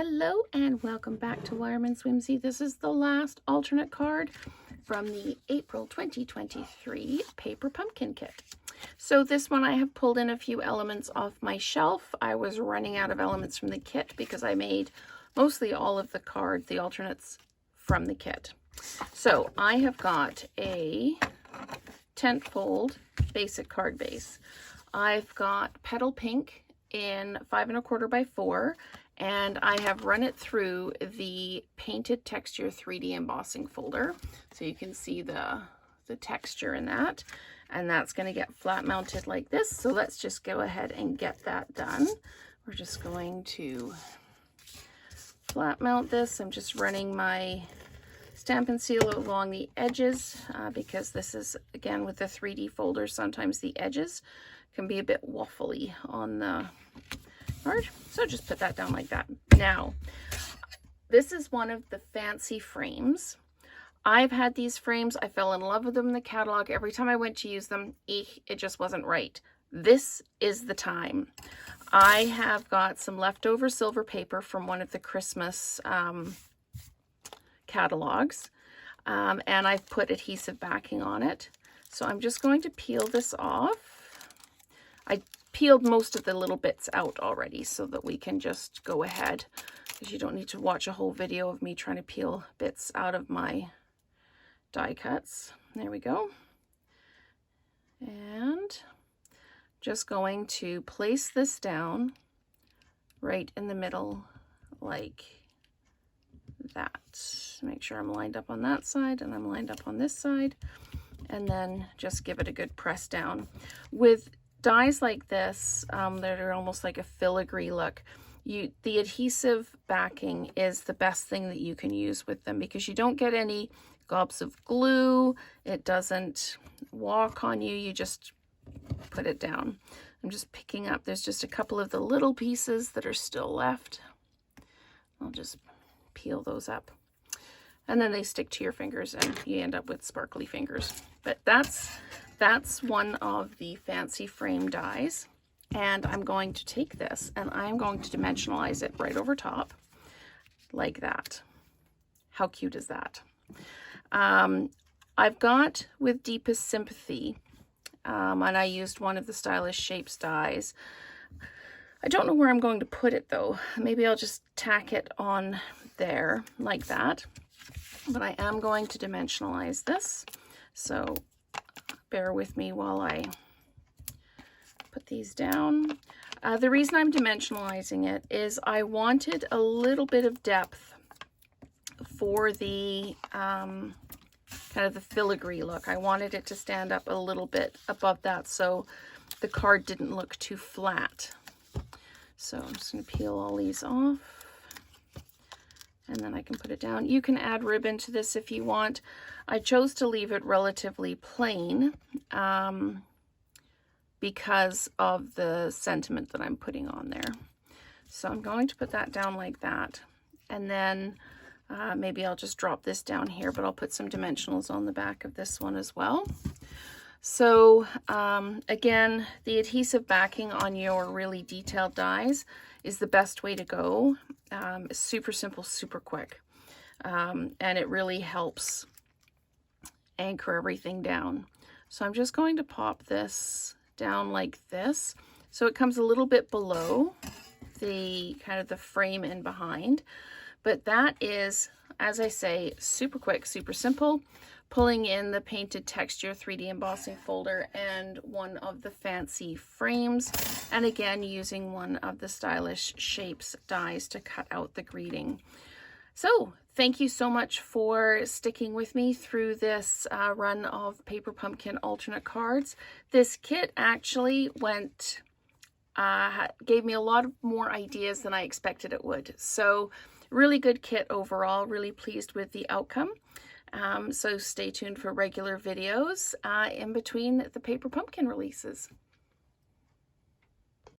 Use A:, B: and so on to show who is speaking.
A: Hello and welcome back to Wireman's Whimsy. This is the last alternate card from the April 2023 Paper Pumpkin Kit. So this one I have pulled in a few elements off my shelf. I was running out of elements from the kit because I made mostly all of the alternates from the kit. So I have got a tent fold basic card base. I've got Petal Pink in 5 1/4 by 4. And I have run it through the Painted Texture 3D embossing folder. So you can see the texture in that. And that's going to get flat mounted like this. So let's just go ahead and get that done. We're just going to flat mount this. I'm just running my Stampin' Seal along the edges because this is, again, with the 3D folder, sometimes the edges can be a bit waffly on the card. So just put that down like that. Now, this is one of the fancy frames. I've had these frames. I fell in love with them in the catalog. Every time I went to use them, it just wasn't right. This is the time. I have got some leftover silver paper from one of the Christmas catalogs, and I've put adhesive backing on it. So I'm just going to peel this off. I peeled most of the little bits out already so that we can just go ahead, because you don't need to watch a whole video of me trying to peel bits out of my die cuts. There we go. And just going to place this down right in the middle like that. Make sure I'm lined up on that side and I'm lined up on this side, and then just give it a good press down. With dies like this that are almost like a filigree look, the adhesive backing is the best thing that you can use with them, because you don't get any gobs of glue. It doesn't walk on you. You just put it down. I'm just picking up, there's just a couple of the little pieces that are still left. I'll just peel those up, and then they stick to your fingers and you end up with sparkly fingers. But that's one of the fancy frame dies, and I'm going to take this and I'm going to dimensionalize it right over top like that. How cute is that? I've got with Deepest Sympathy, and I used one of the Stylish Shapes dies. I don't know where I'm going to put it though. Maybe I'll just tack it on there like that. But I am going to dimensionalize this. So bear with me while I put these down. The reason I'm dimensionalizing it is I wanted a little bit of depth for the kind of the filigree look. I wanted it to stand up a little bit above that so the card didn't look too flat. So I'm just going to peel all these off, and then I can put it down. You can add ribbon to this if you want. I chose to leave it relatively plain because of the sentiment that I'm putting on there. So I'm going to put that down like that. And then maybe I'll just drop this down here, but I'll put some dimensionals on the back of this one as well. So again, the adhesive backing on your really detailed dies is the best way to go. Super simple, super quick. And it really helps anchor everything down. So I'm just going to pop this down like this. So it comes a little bit below the kind of the frame in behind. But that is, as I say, super quick, super simple. Pulling in the Painted Texture 3D embossing folder and one of the fancy frames, and again using one of the Stylish Shapes dies to cut out the greeting. So thank you so much for sticking with me through this run of Paper Pumpkin alternate cards. This kit actually gave me a lot more ideas than I expected it would. So really good kit overall, really pleased with the outcome. So stay tuned for regular videos in between the Paper Pumpkin releases.